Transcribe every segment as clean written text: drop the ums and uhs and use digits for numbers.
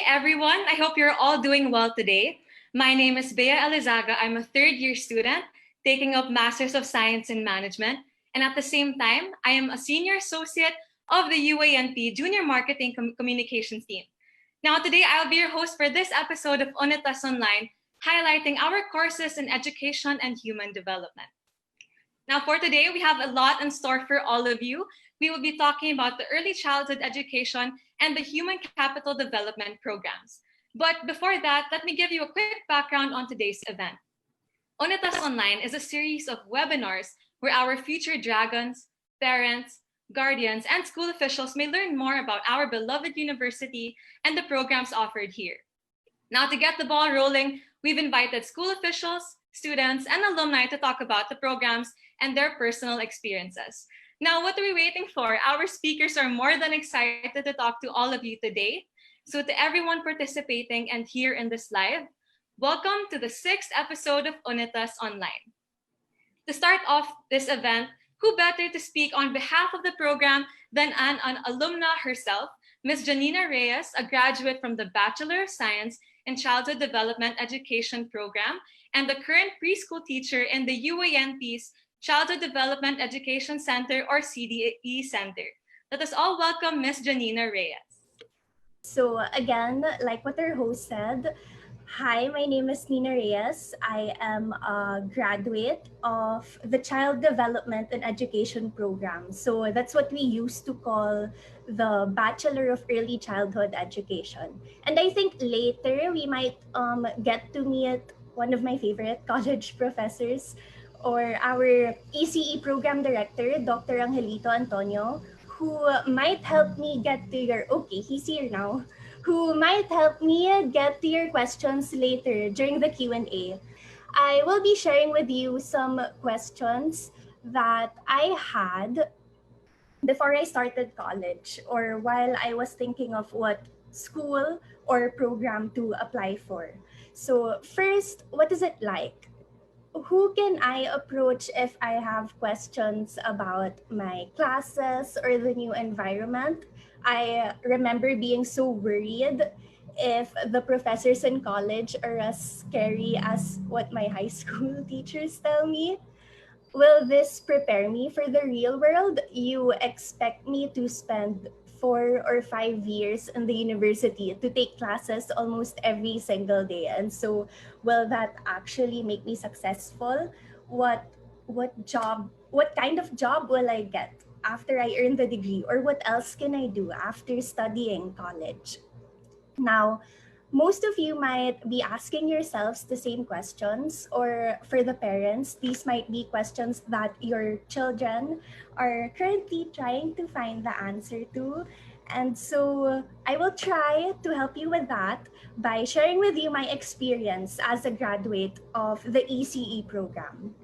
everyone. I hope you're all doing well today. My name is Bea Elizaga. I'm a third year student taking up Masters of Science in Management. And at the same time, I am a senior associate of the UA&P Junior Marketing Communications team. Now, today I'll be your host for this episode of Unitas Online, highlighting our courses in education and human development. Now, for today, we have a lot in store for all of you. We will be talking about the early childhood education and the human capital development programs. But before that, let me give you a quick background on today's event. Unitas Online is a series of webinars where our future dragons, parents, guardians, and school officials may learn more about our beloved university and the programs offered here. Now, to get the ball rolling, we've invited school officials, students, and alumni to talk about the programs and their personal experiences. Now, what are we waiting for? Our speakers are more than excited to talk to all of you today. So to everyone participating and here in this live, welcome to the 6th episode of Unitas Online. To start off this event, who better to speak on behalf of the program than an alumna herself, Ms. Janina Reyes, a graduate from the Bachelor of Science in Childhood Development Education program and the current preschool teacher in the UA&P's Childhood Development Education Center, or CDE Center. Let us all welcome Ms. Janina Reyes. So again, like what our host said, hi, my name is Nina Reyes. I am a graduate of the Child Development and Education program. So that's what we used to call the Bachelor of Early Childhood Education. And I think later we might get to meet one of my favorite college professors, or our ECE Program Director, Dr. Angelito Antonio, who might help me get to your, okay, he's here now, who might help me get to your questions later during the Q&A. I will be sharing with you some questions that I had before I started college, or while I was thinking of what school or program to apply for. So first, what is it like? Who can I approach if I have questions about my classes or the new environment? I remember being so worried if the professors in college are as scary as what my high school teachers tell me. Will this prepare me for the real world? You expect me to spend 4 or 5 years in the university to take classes almost every single day. And so will that actually make me successful? What kind of job will I get after I earn the degree? Or what else can I do after studying college? Now, most of you might be asking yourselves the same questions, or for the parents, these might be questions that your children are currently trying to find the answer to. And so I will try to help you with that by sharing with you my experience as a graduate of the ECE program.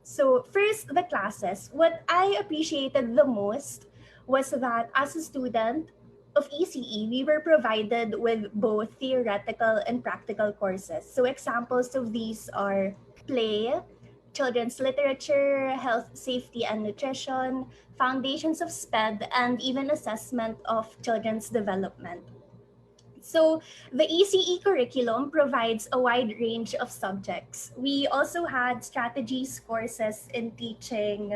So first, the classes. What I appreciated the most was that as a student of ECE, we were provided with both theoretical and practical courses. So examples of these are play, children's literature, health, safety, and nutrition, foundations of SPED, and even assessment of children's development. So the ECE curriculum provides a wide range of subjects. We also had strategies courses in teaching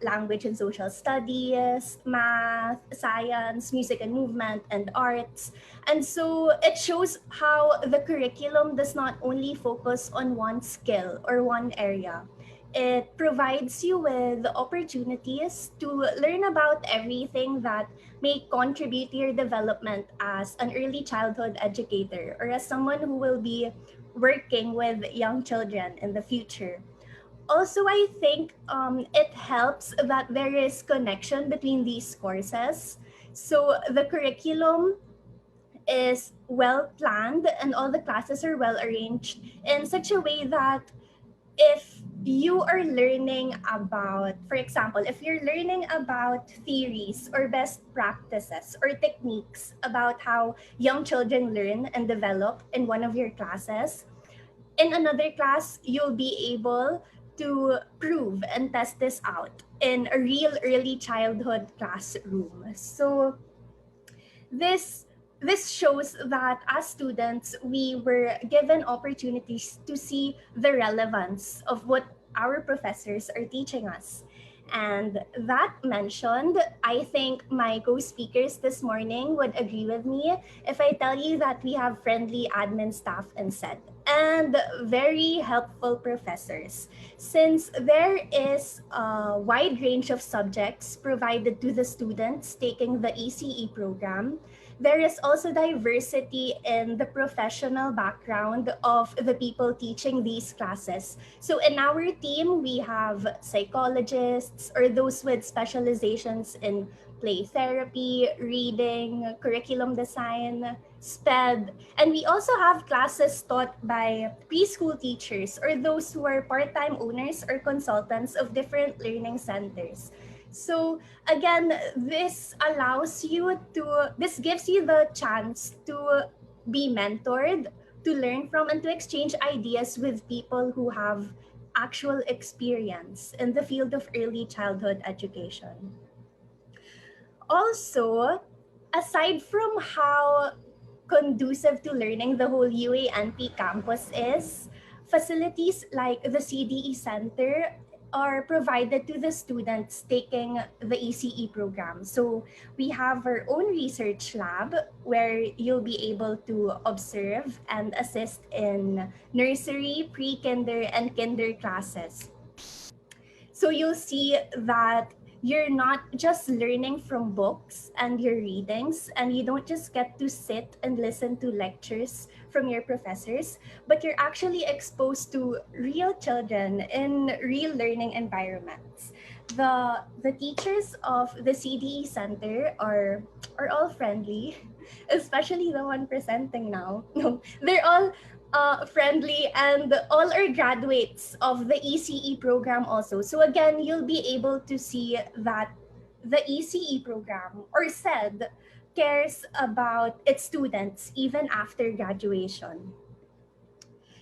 language and social studies, math, science, music and movement, and arts. And so it shows how the curriculum does not only focus on one skill or one area. It provides you with opportunities to learn about everything that may contribute to your development as an early childhood educator or as someone who will be working with young children in the future. Also, I think it helps that there is connection between these courses. So the curriculum is well planned and all the classes are well arranged in such a way that if you are learning about, for example, if you're learning about theories or best practices or techniques about how young children learn and develop in one of your classes, in another class, you'll be able to prove and test this out in a real early childhood classroom. So this this shows that as students, we were given opportunities to see the relevance of what our professors are teaching us. And that mentioned, I think my co-speakers this morning would agree with me if I tell you that we have friendly admin staff in SED and very helpful professors. Since there is a wide range of subjects provided to the students taking the ECE program, there is also diversity in the professional background of the people teaching these classes. So in our team, we have psychologists or those with specializations in play therapy, reading, curriculum design, SPED, and we also have classes taught by preschool teachers or those who are part-time owners or consultants of different learning centers. So again, this gives you the chance to be mentored, to learn from, and to exchange ideas with people who have actual experience in the field of early childhood education. Also, aside from how conducive to learning the whole UA&P campus is, facilities like the CDE Center are provided to the students taking the ECE program. So we have our own research lab where you'll be able to observe and assist in nursery, pre-kinder, and kinder classes. So you'll see that you're not just learning from books and your readings, and you don't just get to sit and listen to lectures from your professors, but you're actually exposed to real children in real learning environments. The teachers of the CDE Center are all friendly, especially the one presenting now. No, they're all friendly, and all are graduates of the ECE program also. So again, you'll be able to see that the ECE program, or SED, cares about its students even after graduation.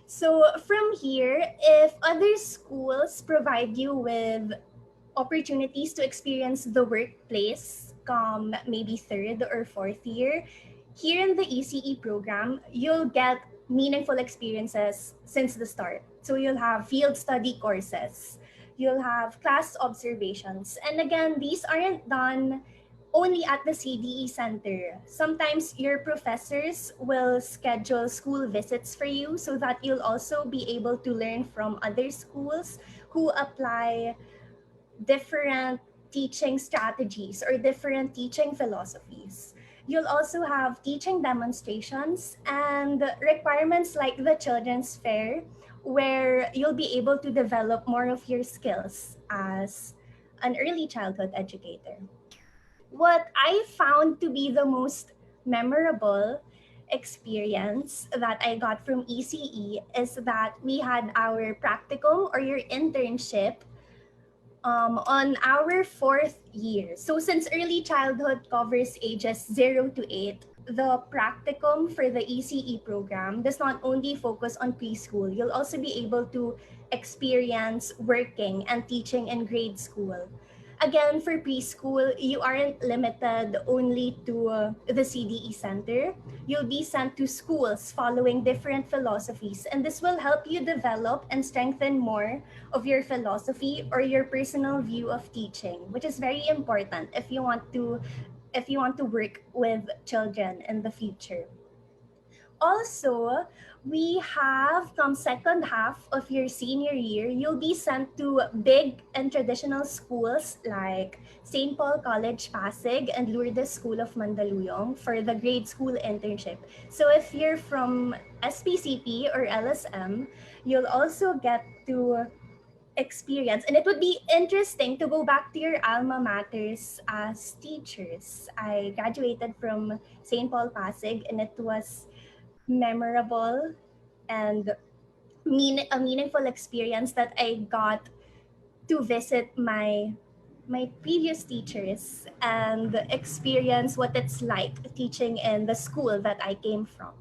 So from here, if other schools provide you with opportunities to experience the workplace come maybe third or fourth year, here in the ECE program, you'll get meaningful experiences since the start. So you'll have field study courses, you'll have class observations. And again, these aren't done only at the CDE center. Sometimes your professors will schedule school visits for you so that you'll also be able to learn from other schools who apply different teaching strategies or different teaching philosophies. You'll also have teaching demonstrations and requirements like the Children's Fair, where you'll be able to develop more of your skills as an early childhood educator. What I found to be the most memorable experience that I got from ECE is that we had our practicum or your internship on our fourth year. So since early childhood covers ages 0 to 8, the practicum for the ECE program does not only focus on preschool. You'll also be able to experience working and teaching in grade school. Again, for preschool, you aren't limited only to the CDE center. You'll be sent to schools following different philosophies, and this will help you develop and strengthen more of your philosophy or your personal view of teaching, which is very important if you want to work with children in the future. Also, we have come second half of your senior year, you'll be sent to big and traditional schools like St. Paul College Pasig and Lourdes School of Mandaluyong for the grade school internship. So if you're from SPCP or LSM, you'll also get to experience, and it would be interesting to go back to your alma maters as teachers. I graduated from St. Paul Pasig, and it was memorable and a meaningful experience that I got to visit my previous teachers and experience what it's like teaching in the school that I came from.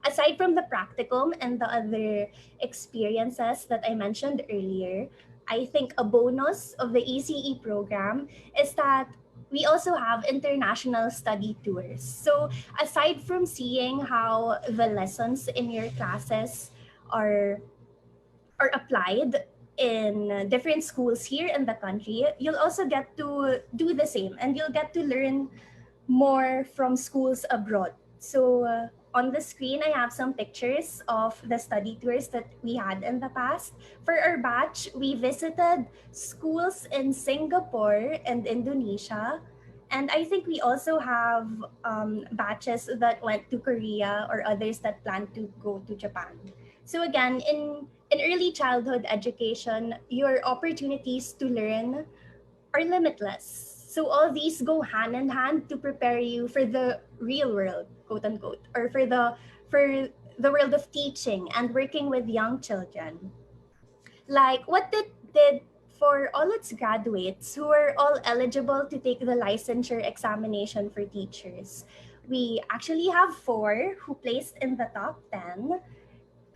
Aside from the practicum and the other experiences that I mentioned earlier, I think a bonus of the ECE program is that we also have international study tours. So aside from seeing how the lessons in your classes are are applied in different schools here in the country, you'll also get to do the same, and you'll get to learn more from schools abroad. So on the screen, I have some pictures of the study tours that we had in the past. For our batch, we visited schools in Singapore and Indonesia. And I think we also have batches that went to Korea or others that plan to go to Japan. So again, in early childhood education, your opportunities to learn are limitless. So all these go hand in hand to prepare you for the real world, quote unquote, or for the world of teaching and working with young children. Like what did for all its graduates who are all eligible to take the licensure examination for teachers. We actually have 4 who placed in the top 10.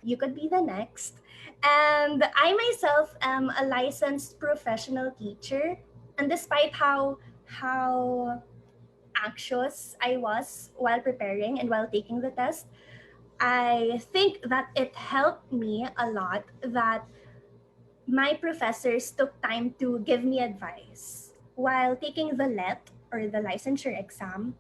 You could be the next. And I myself am a licensed professional teacher. And despite how anxious I was while preparing and while taking the test, I think that it helped me a lot that my professors took time to give me advice. While taking the LET or the licensure exam,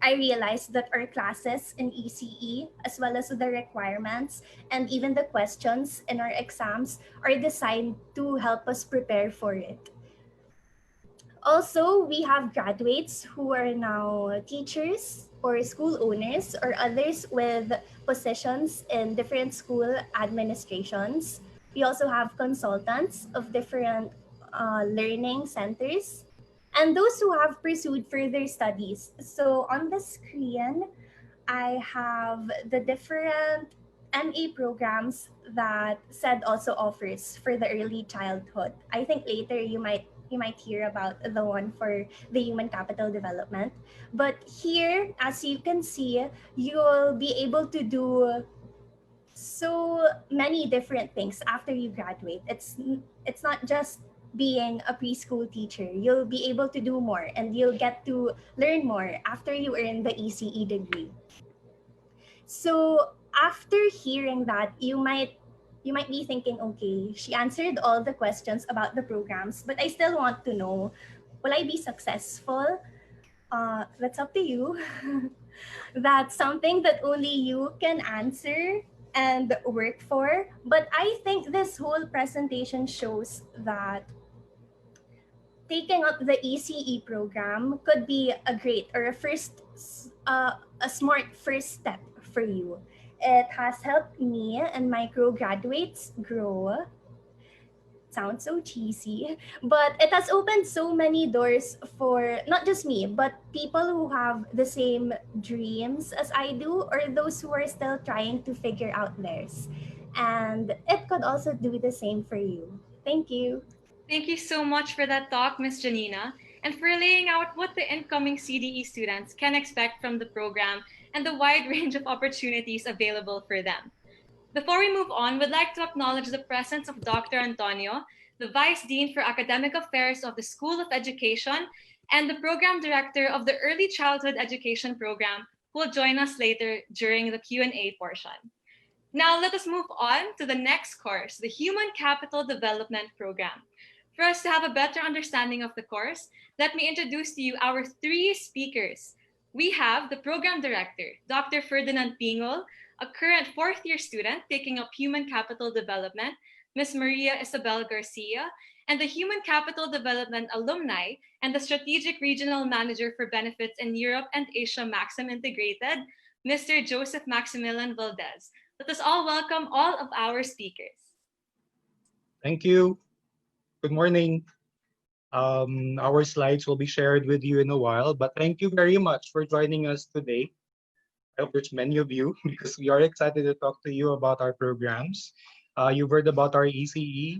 I realized that our classes in ECE, as well as the requirements and even the questions in our exams, are designed to help us prepare for it. Also, we have graduates who are now teachers or school owners or others with positions in different school administrations. We also have consultants of different learning centers and those who have pursued further studies. So on the screen, I have the different MA programs that SED also offers for the early childhood. I think later you might hear about the one for the human capital development. But here, as you can see, you'll be able to do so many different things after you graduate. It's not just being a preschool teacher. You'll be able to do more and you'll get to learn more after you earn the ECE degree. So after hearing that, you might be thinking, okay, she answered all the questions about the programs, but I still want to know, will I be successful? That's up to you. That's something that only you can answer and work for. But I think this whole presentation shows that taking up the ECE program could be a great or a smart first step for you. It has helped me and my graduates grow. Sounds so cheesy, but it has opened so many doors for not just me, but people who have the same dreams as I do, or those who are still trying to figure out theirs. And it could also do the same for you. Thank you. Thank you so much for that talk, Ms. Janina, and for laying out what the incoming CDE students can expect from the program and the wide range of opportunities available for them. Before we move on, we'd like to acknowledge the presence of Dr. Antonio, the Vice Dean for Academic Affairs of the School of Education and the Program Director of the Early Childhood Education Program, who will join us later during the Q&A portion. Now let us move on to the next course, the Human Capital Development Program. For us to have a better understanding of the course, let me introduce to you our 3 speakers. We have the Program Director, Dr. Ferdinand Piñgul, a current 4th-year student taking up Human Capital Development, Ms. Maria Isabel Garcia, and the Human Capital Development alumni and the Strategic Regional Manager for Benefits in Europe and Asia Maxim Integrated, Mr. Joseph Maximilian Valdez. Let us all welcome all of our speakers. Thank you. Good morning. Our slides will be shared with you in a while, but thank you very much for joining us today. I hope there's many of you because we are excited to talk to you about our programs. You've heard about our ECE,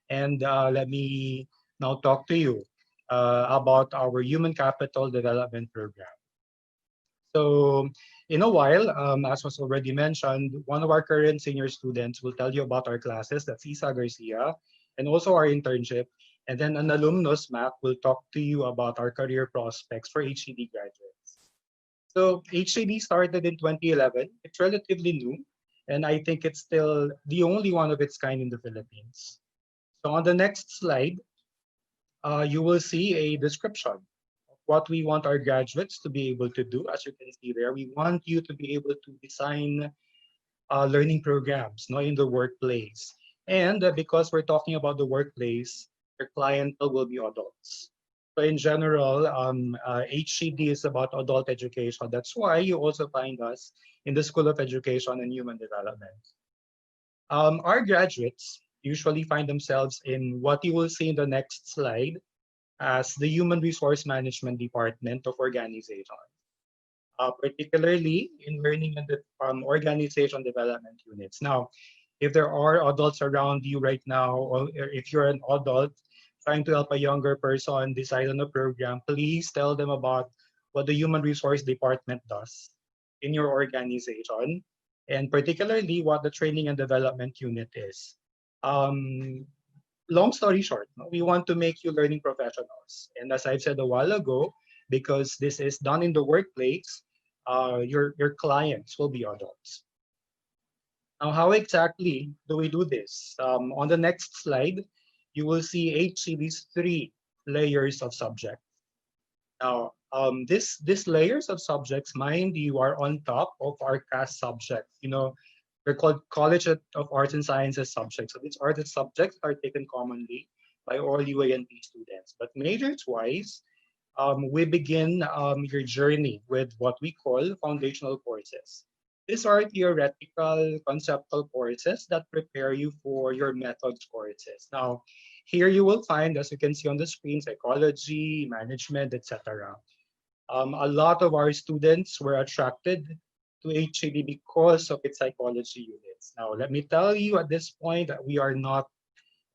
and let me now talk to you about our Human Capital Development Program. So in a while, as was already mentioned, one of our current senior students will tell you about our classes. That's Isa Garcia, and also our internship. And then an alumnus, Mac, will talk to you about our career prospects for HCD graduates. So HCD started in 2011. It's relatively new, and I think it's still the only one of its kind in the Philippines. So on the next slide, you will see a description of what we want our graduates to be able to do. As you can see there, we want you to be able to design learning programs, in the workplace. And because we're talking about the workplace, your clientele will be adults. So in general, HCD is about adult education. That's why you also find us in the School of Education and Human Development. Our graduates usually find themselves in what you will see in the next slide as the Human Resource Management Department of organization. Particularly in learning and organization development units. Now, if there are adults around you right now, or if you're an adult trying to help a younger person decide on a program, please tell them about what the Human Resource Department does in your organization, and particularly what the Training and Development Unit is. Long story short, we want to make you learning professionals. And as I've said a while ago, because this is done in the workplace, your clients will be adults. Now, how exactly do we do this? On the next slide, you will see HCD's 3 layers of subjects. Now, this layers of subjects, mind you, are on top of our CAS subjects. They're called College of Arts and Sciences subjects. So these are the subjects that are taken commonly by all UA&P students. But majors-wise, we begin your journey with what we call foundational courses. These are theoretical, conceptual courses that prepare you for your methods courses. Now, here you will find, as you can see on the screen, psychology, management, etc. A lot of our students were attracted to HCD because of its psychology units. Now, let me tell you at this point that we are not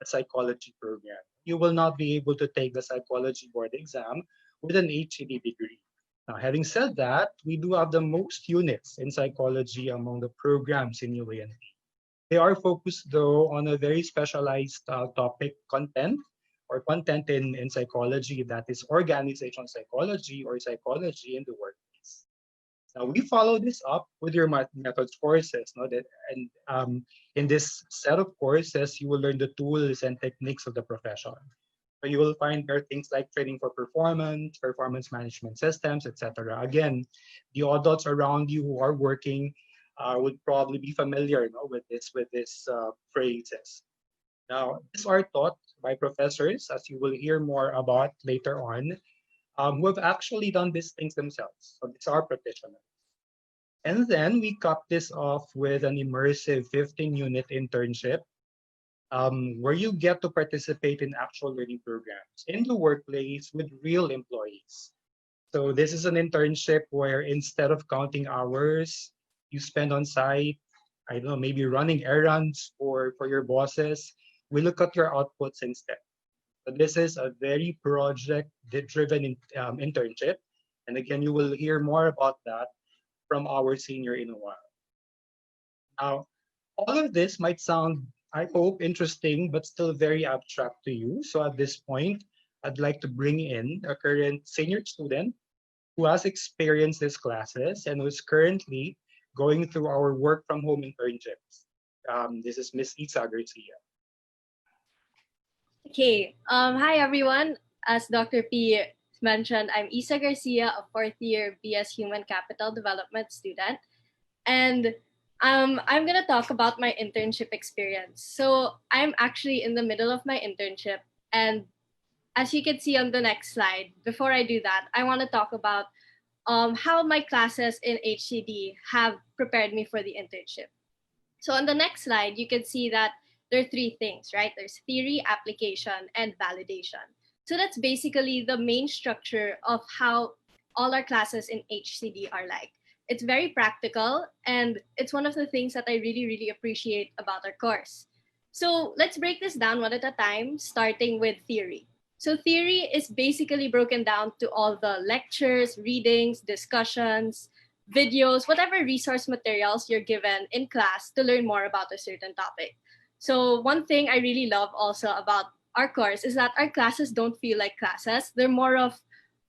a psychology program. You will not be able to take the psychology board exam with an HCD degree. Now, having said that, we do have the most units in psychology among the programs in UA&P. They are focused, though, on a very specialized topic content in psychology, that is organizational psychology or psychology in the workplace. Now, we follow this up with your methods courses. In this set of courses, you will learn the tools and techniques of the profession. So you will find there things like training for performance management systems, etc. Again, the adults around you who are working would probably be familiar with this phrases. Now, these are taught by professors, as you will hear more about later on, who have actually done these things themselves. So these are practitioners. And then we cap this off with an immersive 15-unit internship where you get to participate in actual learning programs in the workplace with real employees. So this is an internship where instead of counting hours you spend on site, I don't know, maybe running errands for your bosses, we look at your outputs instead. So this is a very project-driven internship. And again, you will hear more about that from our senior in a while. Now, all of this might sound, I hope, interesting, but still very abstract to you. So at this point, I'd like to bring in a current senior student who has experienced these classes and who is currently going through our work from home internships. This is Miss Isa Garcia. Okay. Hi, everyone. As Dr. P mentioned, I'm Isa Garcia, a fourth-year BS Human Capital Development student. And I'm going to talk about my internship experience. So I'm actually in the middle of my internship. And as you can see on the next slide, before I do that, I want to talk about how my classes in HCD have prepared me for the internship. So on the next slide, you can see that there are three things, right? There's theory, application, and validation. So that's basically the main structure of how all our classes in HCD are like. It's very practical, and it's one of the things that I really, really appreciate about our course. So let's break this down one at a time, starting with theory. So theory is basically broken down to all the lectures, readings, discussions, videos, whatever resource materials you're given in class to learn more about a certain topic. So one thing I really love also about our course is that our classes don't feel like classes. They're more of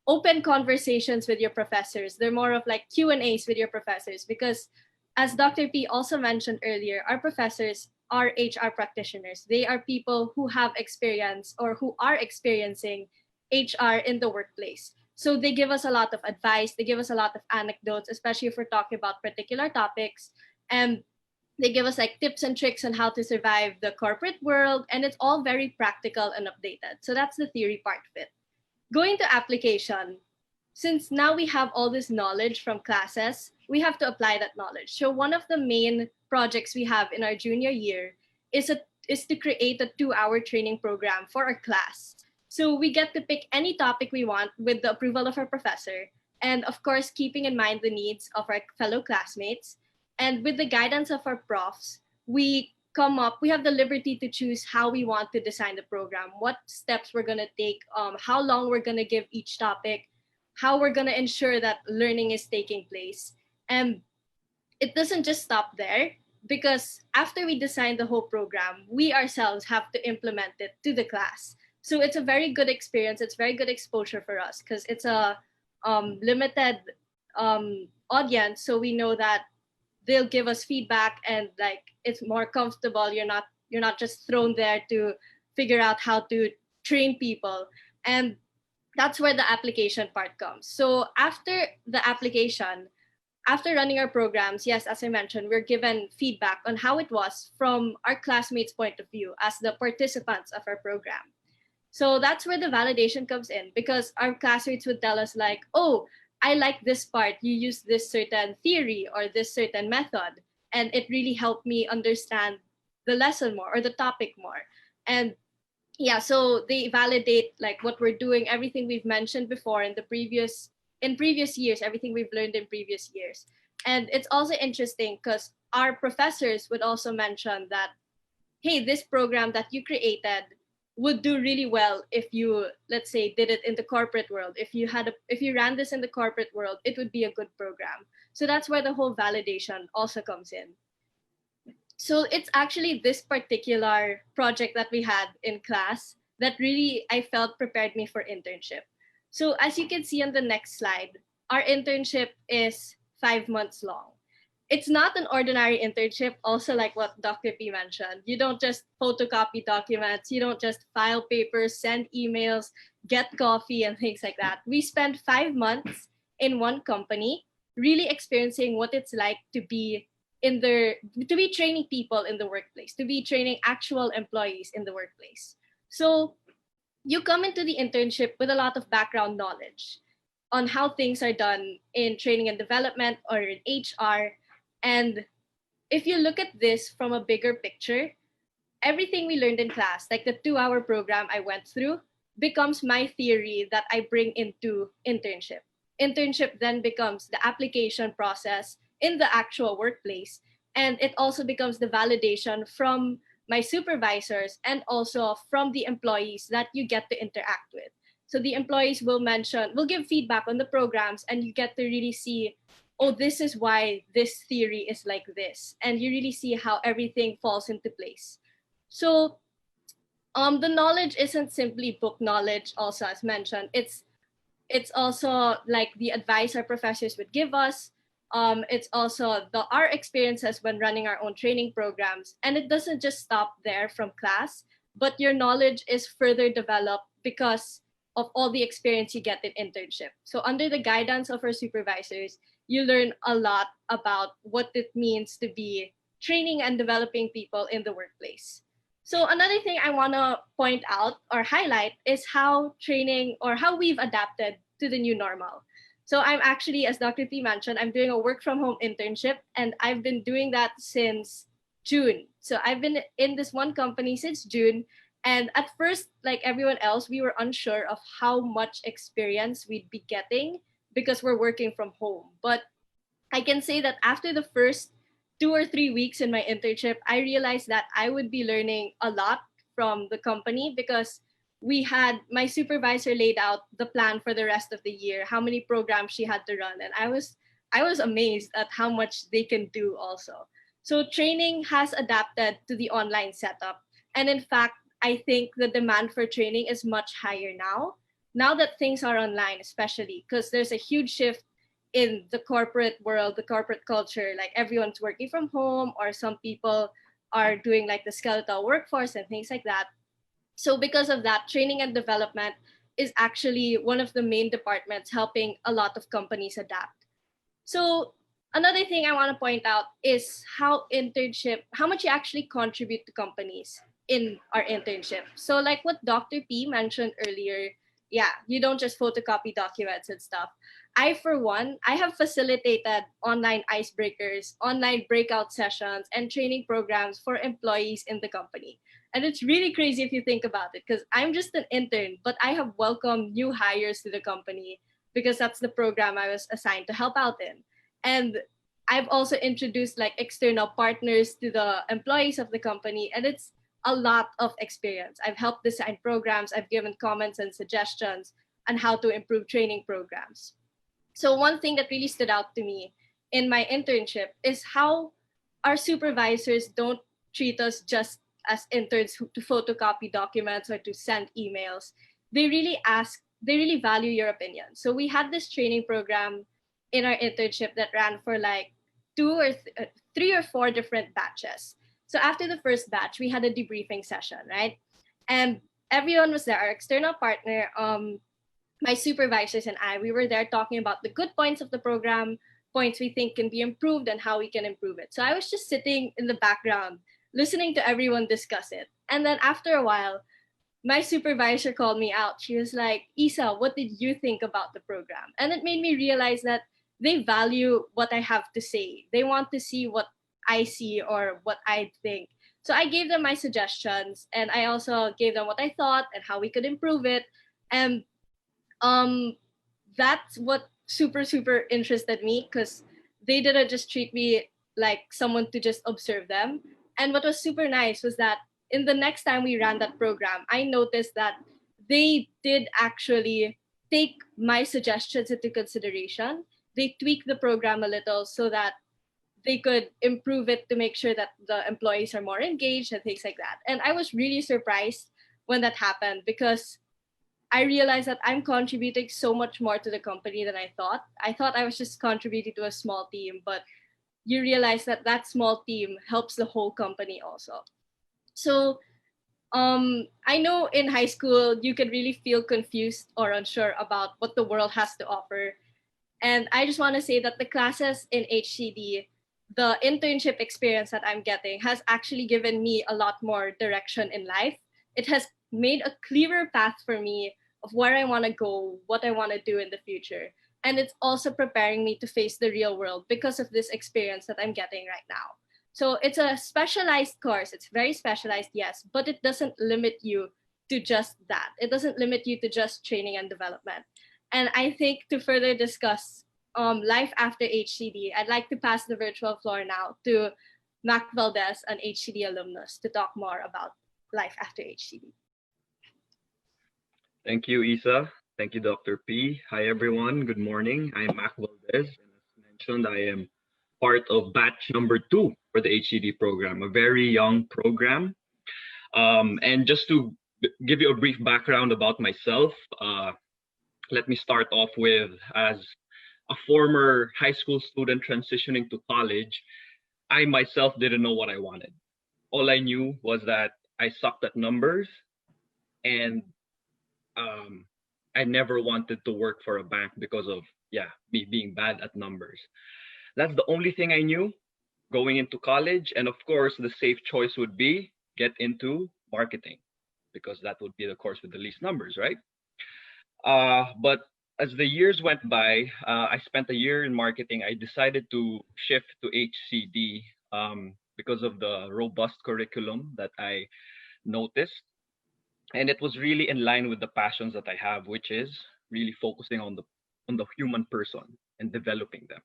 open conversations with your professors. They're more of like Q&As with your professors because, as Dr. P also mentioned earlier, our professors are HR practitioners. They are people who have experience or who are experiencing HR in the workplace. So they give us a lot of advice. They give us a lot of anecdotes, especially if we're talking about particular topics. And they give us like tips and tricks on how to survive the corporate world. And it's all very practical and updated. So that's the theory part of it. Going to application, since now we have all this knowledge from classes, we have to apply that knowledge. So one of the main projects we have in our junior year is to create a 2-hour training program for our class. So we get to pick any topic we want with the approval of our professor, and of course, keeping in mind the needs of our fellow classmates. And with the guidance of our profs, we have the liberty to choose how we want to design the program, what steps we're going to take, how long we're going to give each topic, how we're going to ensure that learning is taking place. And it doesn't just stop there, because after we design the whole program, we ourselves have to implement it to the class. So it's a very good experience. It's very good exposure for us because it's a limited audience. So we know that they'll give us feedback and like it's more comfortable. You're not just thrown there to figure out how to train people. And that's where the application part comes. So after the application, after running our programs, yes, as I mentioned, we're given feedback on how it was from our classmates' point of view as the participants of our program. So that's where the validation comes in, because our classmates would tell us like, oh, I like this part. You use this certain theory or this certain method, and it really helped me understand the lesson more or the topic more. And yeah, so they validate like what we're doing, everything we've mentioned before in previous years, everything we've learned in previous years. And it's also interesting because our professors would also mention that, hey, this program that you created would do really well if you, let's say, did it in the corporate world. If you ran this in the corporate world, it would be a good program. So that's where the whole validation also comes in. So it's actually this particular project that we had in class that really I felt prepared me for internship. So as you can see on the next slide, our internship is 5 months long. It's not an ordinary internship, also like what Dr. P mentioned. You don't just photocopy documents, you don't just file papers, send emails, get coffee and things like that. We spent 5 months in one company, really experiencing what it's like to be training people in the workplace, to be training actual employees in the workplace. So you come into the internship with a lot of background knowledge on how things are done in training and development or in HR. And if you look at this from a bigger picture, everything we learned in class, like the 2-hour program I went through, becomes my theory that I bring into internship. Internship then becomes the application process in the actual workplace. And it also becomes the validation from my supervisors and also from the employees that you get to interact with. So the employees will give feedback on the programs, and you get to really see, oh, this is why this theory is like this. And you really see how everything falls into place. So the knowledge isn't simply book knowledge, also as mentioned. It's also like the advice our professors would give us. It's also our experiences when running our own training programs. And it doesn't just stop there from class, but your knowledge is further developed because of all the experience you get in internship. So under the guidance of our supervisors, you learn a lot about what it means to be training and developing people in the workplace. So another thing I want to point out or highlight is how training or how we've adapted to the new normal. So I'm actually, as Dr. P mentioned, I'm doing a work from home internship, and I've been doing that since June. So I've been in this one company since June. And at first, like everyone else, we were unsure of how much experience we'd be getting because we're working from home. But I can say that after the first 2 or 3 weeks in my internship, I realized that I would be learning a lot from the company because my supervisor laid out the plan for the rest of the year, how many programs she had to run. And I was amazed at how much they can do also. So training has adapted to the online setup. And in fact, I think the demand for training is much higher now that things are online, especially because there's a huge shift in the corporate world, the corporate culture. Like everyone's working from home, or some people are doing like the skeletal workforce and things like that. So because of that, training and development is actually one of the main departments helping a lot of companies adapt. So another thing I want to point out is how much you actually contribute to companies in our internship. So like what Dr. P mentioned earlier, yeah, you don't just photocopy documents and stuff. For one, I have facilitated online icebreakers, online breakout sessions, and training programs for employees in the company. And it's really crazy if you think about it, because I'm just an intern, but I have welcomed new hires to the company because that's the program I was assigned to help out in. And I've also introduced like external partners to the employees of the company, and it's a lot of experience. I've helped design programs, I've given comments and suggestions on how to improve training programs. So one thing that really stood out to me in my internship is how our supervisors don't treat us just as interns to photocopy documents or to send emails. They really value your opinion. So we had this training program in our internship that ran for like 3 or 4 different batches. So after the first batch, we had a debriefing session, right? And everyone was there. Our external partner, my supervisors and we were there talking about the good points of the program, points we think can be improved and how we can improve it. So I was just sitting in the background, listening to everyone discuss it. And then after a while, my supervisor called me out. She was like, Isa, what did you think about the program? And it made me realize that they value what I have to say. They want to see what I see or what I think. So I gave them my suggestions, and I also gave them what I thought and how we could improve it. And that's what super interested me, because they didn't just treat me like someone to just observe them. And what was super nice was that in the next time we ran that program, I noticed that they did actually take my suggestions into consideration. They tweaked the program a little so that they could improve it to make sure that the employees are more engaged and things like that. And I was really surprised when that happened, because I realized that I'm contributing so much more to the company than I thought. I thought I was just contributing to a small team, but you realize that that small team helps the whole company also. So I know in high school, you can really feel confused or unsure about what the world has to offer. And I just want to say that the classes in HCD, the internship experience that I'm getting, has actually given me a lot more direction in life. It has made a clearer path for me of where I want to go, what I want to do in the future. And it's also preparing me to face the real world because of this experience that I'm getting right now. So it's a specialized course. It's very specialized, yes, but it doesn't limit you to just that. It doesn't limit you to just training and development. And I think to further discuss life after HCD, I'd like to pass the virtual floor now to Mac Valdez, an HCD alumnus, to talk more about life after HCD. Thank you, Isa. Thank you, Dr. P. Hi, everyone. Good morning. I'm Mac Valdez. And as mentioned, I am part of batch number 2 for the HCD program, a very young program. And just to give you a brief background about myself, let me start off with, as a former high school student transitioning to college, I myself didn't know what I wanted. All I knew was that I sucked at numbers, and I never wanted to work for a bank because of, me being bad at numbers. That's the only thing I knew going into college. And of course, the safe choice would be get into marketing, because that would be the course with the least numbers, right? But as the years went by, I spent a year in marketing. I decided to shift to HCD because of the robust curriculum that I noticed. And it was really in line with the passions that I have, which is really focusing on the human person and developing them.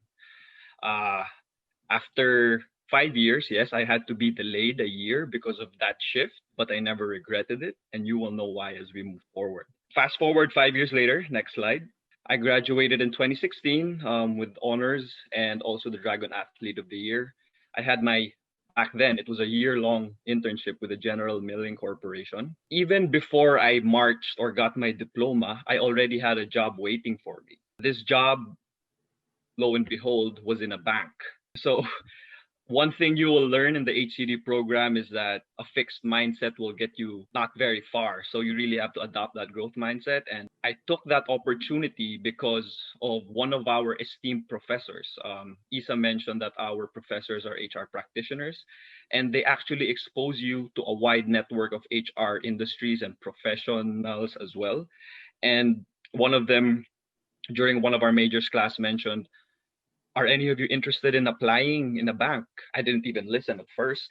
After 5 years, yes, I had to be delayed a year because of that shift, but I never regretted it. And you will know why as we move forward. Fast forward 5 years later, next slide. I graduated in 2016 with honors and also the Dragon Athlete of the Year. I had my back then, it was a year-long internship with the General Milling Corporation. Even before I marched or got my diploma, I already had a job waiting for me. This job, lo and behold, was in a bank. So one thing you will learn in the HCD program is that a fixed mindset will get you not very far. So you really have to adopt that growth mindset. And I took that opportunity because of one of our esteemed professors. Isa mentioned that our professors are HR practitioners, and they actually expose you to a wide network of HR industries and professionals as well. And one of them, during one of our majors class, mentioned, "Are any of you interested in applying in a bank?" I didn't even listen at first.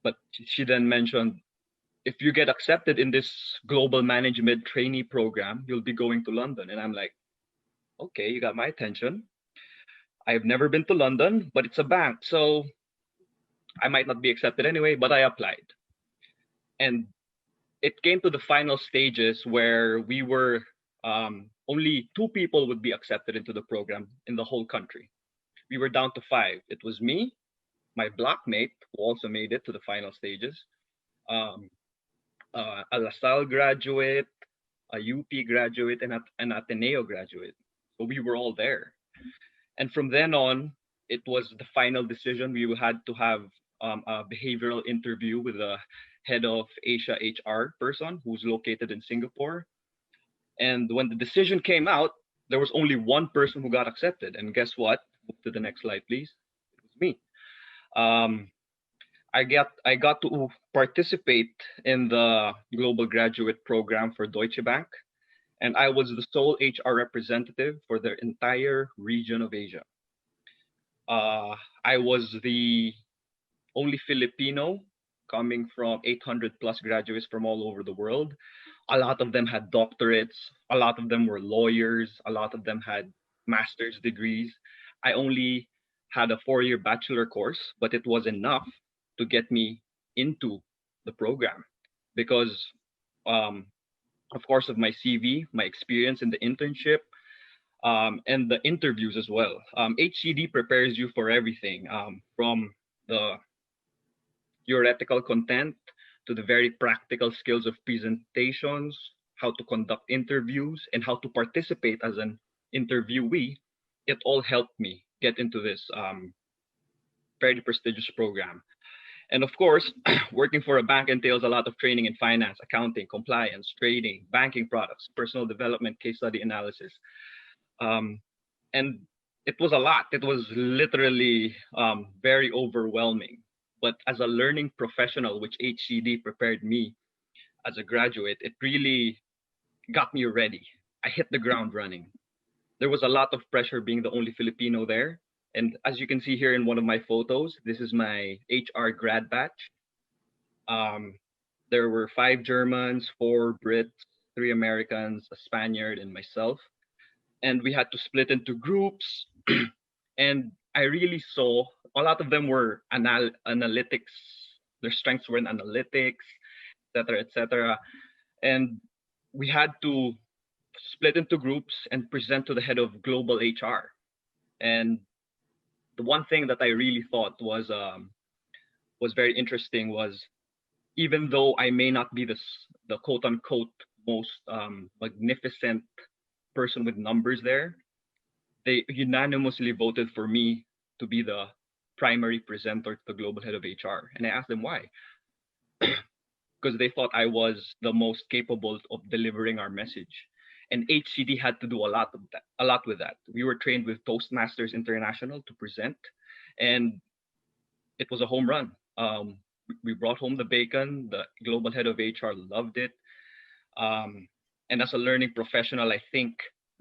But she then mentioned, "If you get accepted in this global management trainee program, you'll be going to London." And I'm like, okay, you got my attention. I've never been to London, but it's a bank. So I might not be accepted anyway, but I applied. And it came to the final stages where we were only 2 people would be accepted into the program in the whole country. We were down to 5. It was me, my blockmate, who also made it to the final stages, a LaSalle graduate, a UP graduate, and an Ateneo graduate. So we were all there. And from then on, it was the final decision. We had to have a behavioral interview with the head of Asia HR person who's located in Singapore. And when the decision came out, there was only one person who got accepted. And guess what? Move to the next slide, please. It was me. I got to participate in the global graduate program for Deutsche Bank, and I was the sole HR representative for their entire region of Asia. I was the only Filipino coming from 800 plus graduates from all over the world. A lot of them had doctorates. A lot of them were lawyers. A lot of them had master's degrees. I only had a 4-year bachelor course, but it was enough to get me into the program because, of course, of my CV, my experience in the internship, and the interviews as well. HCD prepares you for everything, from the theoretical content to the very practical skills of presentations, how to conduct interviews, and how to participate as an interviewee. It all helped me get into this very prestigious program. And of course, working for a bank entails a lot of training in finance, accounting, compliance, trading, banking products, personal development, case study analysis. And it was a lot. It was literally very overwhelming. But as a learning professional, which HCD prepared me as a graduate, it really got me ready. I hit the ground running. There was a lot of pressure being the only Filipino there. And as you can see here in one of my photos, this is my HR grad batch. There were 5 Germans, 4 Brits, 3 Americans, a Spaniard, and myself. And we had to split into groups. And I really saw a lot of them were analytics. Their strengths were in analytics, et cetera. And we had to split into groups and present to the head of global HR. And the one thing that I really thought was very interesting was, even though I may not be the quote unquote most magnificent person with numbers there, they unanimously voted for me to be the primary presenter to the global head of HR. And I asked them why. Because they thought I was the most capable of delivering our message. And HCD had to do a lot with that. We were trained with Toastmasters International to present, and it was a home run. We brought home the bacon. The global head of HR loved it. And as a learning professional, I think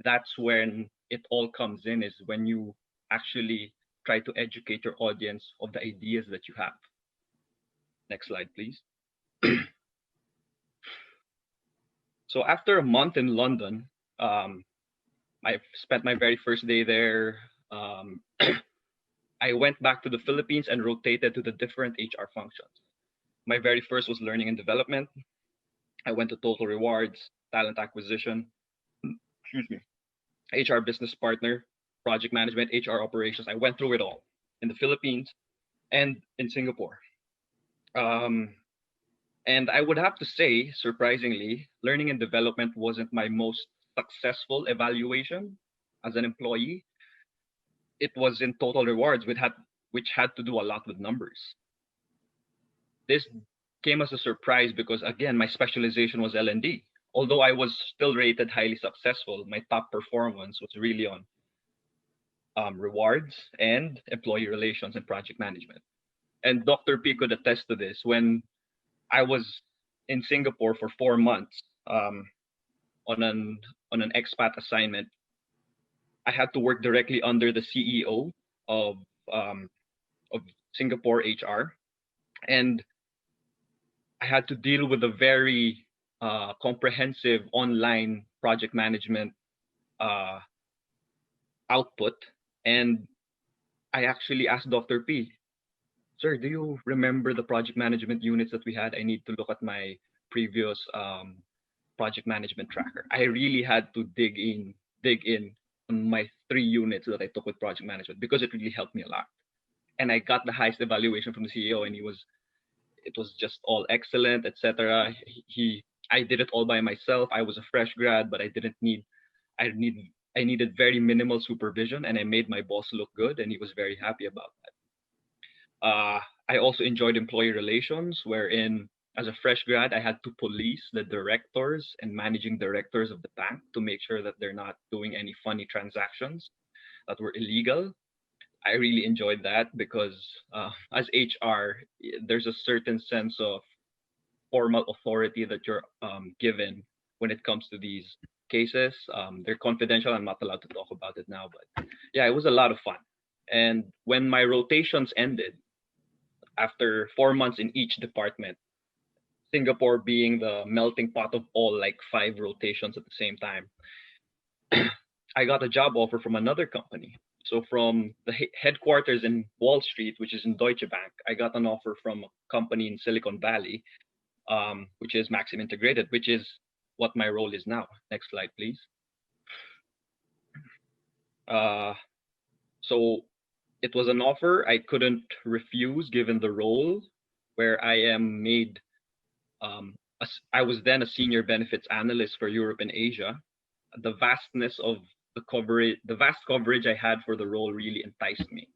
that's when it all comes in, is when you actually try to educate your audience of the ideas that you have. Next slide, please. So after a month in London, I spent my very first day there. I went back to the Philippines and rotated to the different HR functions. My very first was learning and development. I went to total rewards, talent acquisition, HR business partner, project management, HR operations. I went through it all in the Philippines. and in Singapore. And I would have to say, surprisingly, learning and development wasn't my most successful evaluation as an employee. It was in total rewards, which had to do a lot with numbers. This came as a surprise because, again, my specialization was L&D. Although I was still rated highly successful, my top performance was really on rewards and employee relations and project management. And Dr. P could attest to this. When I was in Singapore for 4 months on an expat assignment, I had to work directly under the CEO of Singapore HR, and I had to deal with a very comprehensive online project management output. And I actually asked Dr. P, "Sir, do you remember the project management units that we had? I need to look at my previous project management tracker." I really had to dig in on my 3 units that I took with project management because it really helped me a lot. And I got the highest evaluation from the CEO, and it was just all excellent, etc. I did it all by myself. I was a fresh grad, but I needed very minimal supervision, and I made my boss look good, and he was very happy about that. I also enjoyed employee relations, wherein as a fresh grad, I had to police the directors and managing directors of the bank to make sure that they're not doing any funny transactions that were illegal. I really enjoyed that because as HR, there's a certain sense of formal authority that you're given when it comes to these cases. They're confidential. I'm not allowed to talk about it now, but yeah, it was a lot of fun. And when my rotations ended, after 4 months in each department, Singapore being the melting pot of all like 5 rotations at the same time, I got a job offer from another company. So from the headquarters in Wall Street, which is in Deutsche Bank, I got an offer from a company in Silicon Valley, which is Maxim Integrated, which is what my role is now. Next slide, please. So it was an offer I couldn't refuse given the role where I am made. I was then a senior benefits analyst for Europe and Asia. The vastness of the vast coverage I had for the role really enticed me.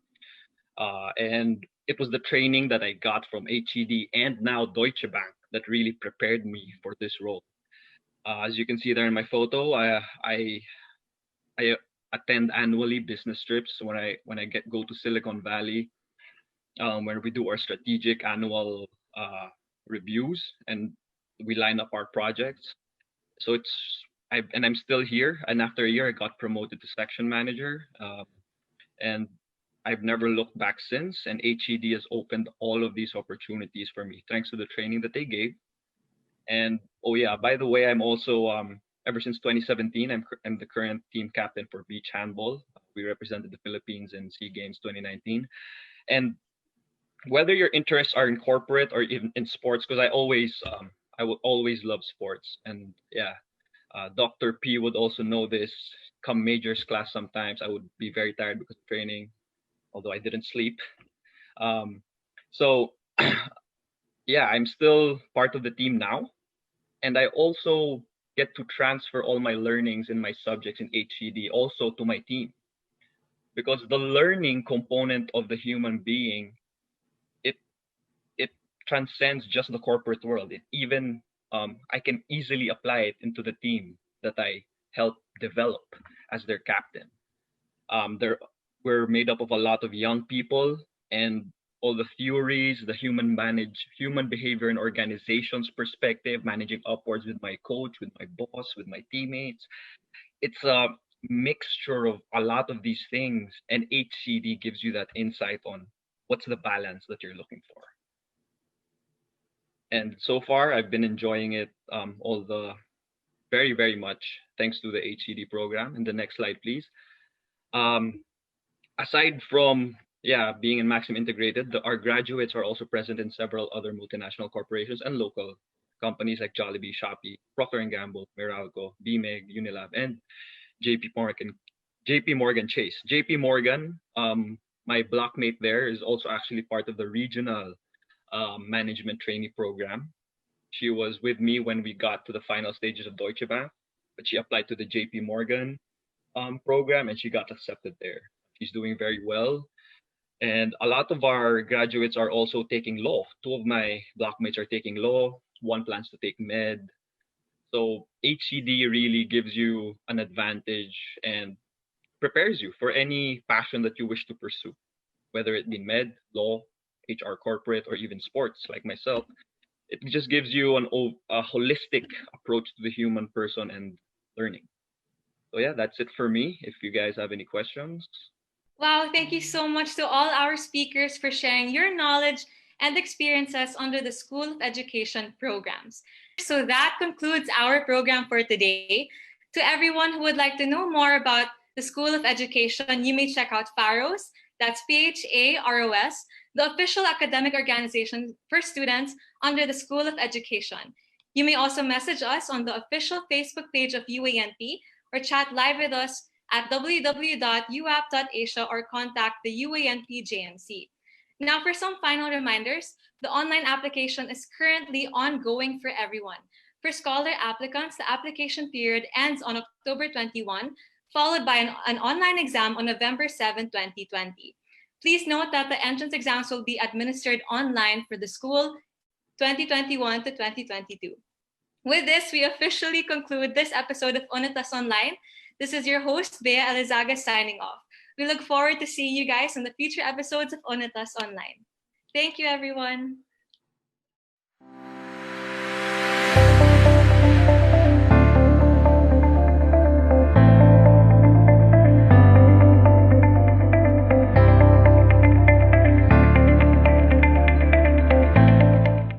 And it was the training that I got from HCD and now Deutsche Bank that really prepared me for this role. As you can see there in my photo, I attend annually business trips when I go to Silicon Valley, where we do our strategic annual reviews and we line up our projects. So I'm still here, and after a year I got promoted to section manager, and I've never looked back since. And HCD has opened all of these opportunities for me thanks to the training that they gave. And oh yeah, by the way, I'm also ever since 2017, I'm the current team captain for beach handball. We represented the Philippines in SEA Games 2019. And whether your interests are in corporate or even in sports, because I will always love sports. And yeah, Dr. P would also know this. Come majors class, sometimes I would be very tired because of training, although I didn't sleep. So yeah, I'm still part of the team now. And I also get to transfer all my learnings in my subjects in HCD also to my team. Because the learning component of the human being, it transcends just the corporate world. It even, I can easily apply it into the team that I help develop as their captain. We're made up of a lot of young people, and all the theories, the human behavior and organizations perspective, managing upwards with my coach, with my boss, with my teammates. It's a mixture of a lot of these things, and HCD gives you that insight on what's the balance that you're looking for. And so far, I've been enjoying it very, very much thanks to the HCD program. And the next slide, please. Aside from being in Maxim Integrated, our graduates are also present in several other multinational corporations and local companies like Jollibee, Shopee, Procter & Gamble, Meralco, BMEG, Unilab, and JP Morgan Chase. JP Morgan, My blockmate there is also actually part of the regional management trainee program. She was with me when we got to the final stages of Deutsche Bank, but she applied to the JP Morgan program and she got accepted there. She's doing very well. And a lot of our graduates are also taking law. Two of my blockmates are taking law. One plans to take med. So HCD really gives you an advantage and prepares you for any passion that you wish to pursue, whether it be med, law, HR corporate, or even sports like myself. It just gives you a holistic approach to the human person and learning. So yeah, that's it for me. If you guys have any questions. Wow, thank you so much to all our speakers for sharing your knowledge and experiences under the School of Education programs. So that concludes our program for today. To everyone who would like to know more about the School of Education, you may check out PHAROS, that's PHAROS, the official academic organization for students under the School of Education. You may also message us on the official Facebook page of UA&P or chat live with us at www.uap.asia or contact the UA&P JMC. Now, for some final reminders, the online application is currently ongoing for everyone. For scholar applicants, the application period ends on October 21, followed by an online exam on November 7, 2020. Please note that the entrance exams will be administered online for the school 2021 to 2022. With this, we officially conclude this episode of Unitas Online. This is your host, Bea Alizaga, signing off. We look forward to seeing you guys in the future episodes of Unitas Online. Thank you, everyone.